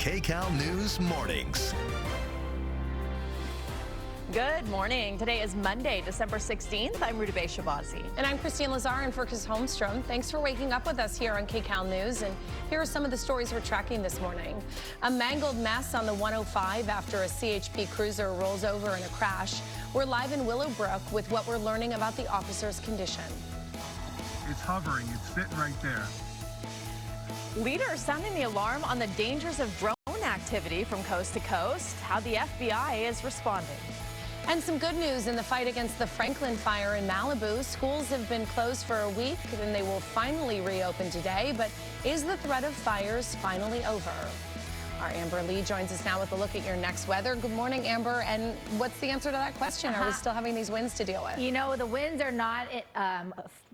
KCAL News Mornings. Good morning. Today is Monday, December 16th. I'm Ruta Shabazi. And I'm Christine Lazar and for Chris Holmstrom. Thanks for waking up with us here on KCAL News. And here are some of the stories we're tracking this morning. A mangled mess on the 105 after a CHP cruiser rolls over in a crash. We're live in Willowbrook with what we're learning about the officer's condition. It's hovering. It's sitting right there. Leaders sounding the alarm on the dangers of drone activity from coast to coast. How the FBI is responding. And some good news in the fight against the Franklin fire in Malibu. Schools have been closed for a week, and they will finally reopen today. But is the threat of fires finally over? Our Amber Lee joins us now with a look at your next weather. Good morning, Amber. And what's the answer to that question? Are we still having these winds to deal with? You know, the winds are not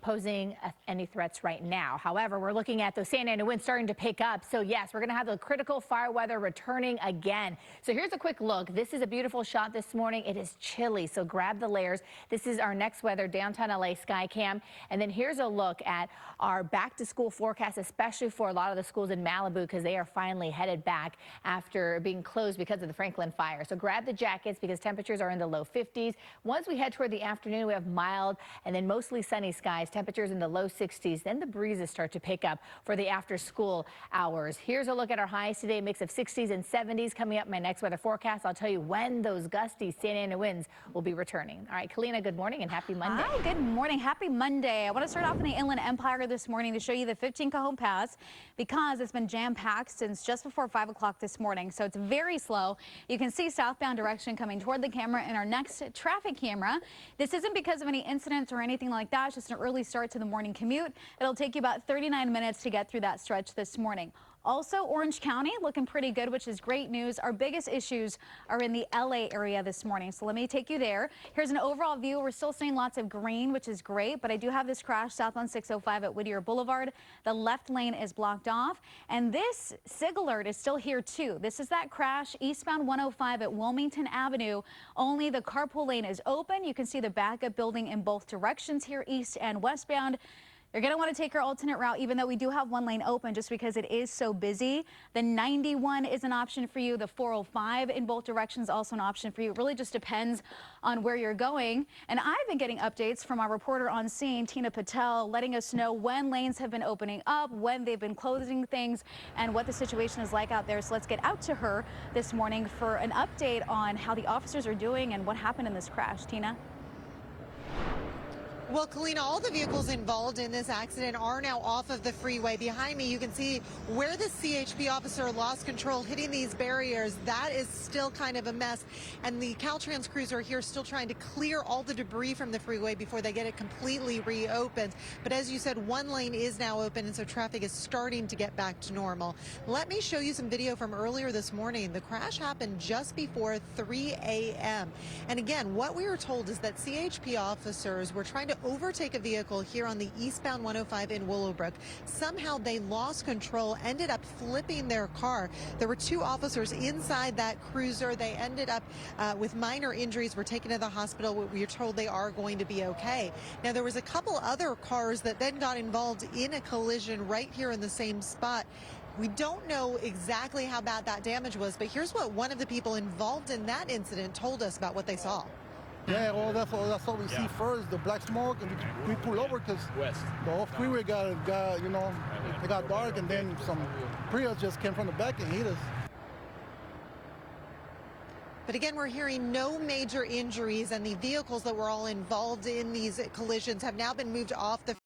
posing any threats right now. However, we're looking at those Santa Ana winds starting to pick up. So yes, we're going to have the critical fire weather returning again. So here's a quick look. This is a beautiful shot this morning. It is chilly, so grab the layers. This is our next weather, downtown LA sky cam. And then here's a look at our back to school forecast, especially for a lot of the schools in Malibu, because they are finally headed back after being closed because of the Franklin fire. So grab the jackets because temperatures are in the low 50s. Once we head toward the afternoon, we have mild and then mostly sunny skies. Temperatures in the low 60s. Then the breezes start to pick up for the after school hours. Here's a look at our highs today, a mix of 60s and 70s. Coming up in my next weather forecast, I'll tell you when those gusty Santa Ana winds will be returning. All right, Kalina, good morning and happy Monday. Hi, good morning. Happy Monday. I want to start off in the Inland Empire this morning to show you the 15 Cajon Pass because it's been jam-packed since just before 5 o'clock this morning. So it's very slow. You can see southbound direction coming toward the camera in our next traffic camera. This isn't because of any incidents or anything like that. It's just an early start to the morning commute. It'll take you about 39 minutes to get through that stretch this morning. Also, Orange County looking pretty good, which is great news. Our biggest issues are in the LA area this morning. So let me take you there. Here's an overall view. We're still seeing lots of green, which is great, but I do have this crash south on 605 at Whittier Boulevard. The left lane is blocked off, and this SIG alert is still here too. This is that crash eastbound 105 at Wilmington Avenue. Only the carpool lane is open. You can see the backup building in both directions here, east and westbound. You're going to want to take your alternate route, even though we do have one lane open just because it is so busy. The 91 is an option for you. The 405 in both directions also an option for you. It really just depends on where you're going. And I've been getting updates from our reporter on scene, Tina Patel, letting us know when lanes have been opening up, when they've been closing things, and what the situation is like out there. So let's get out to her this morning for an update on how the officers are doing and what happened in this crash. Tina? Well, Kalina, all the vehicles involved in this accident are now off of the freeway. Behind me, you can see where the CHP officer lost control, hitting these barriers. That is still kind of a mess. And the Caltrans crews are here still trying to clear all the debris from the freeway before they get it completely reopened. But as you said, one lane is now open, and so traffic is starting to get back to normal. Let me show you some video from earlier this morning. The crash happened just before 3 a.m. And again, what we were told is that CHP officers were trying to overtake a vehicle here on the eastbound 105 in Willowbrook. Somehow they lost control, ended up flipping their car. There were two officers inside that cruiser. They ended up with minor injuries, were taken to the hospital. We are told they are going to be okay. Now, there was a couple other cars that then got involved in a collision right here in the same spot. We don't know exactly how bad that damage was, but here's what one of the people involved in that incident told us about what they saw. Yeah, well, that's all we see first, the black smoke, and we pull over because the whole freeway got, you know, it got dark, and then some Prius just came from the back and hit us. But again, we're hearing no major injuries, and the vehicles that were all involved in these collisions have now been moved off the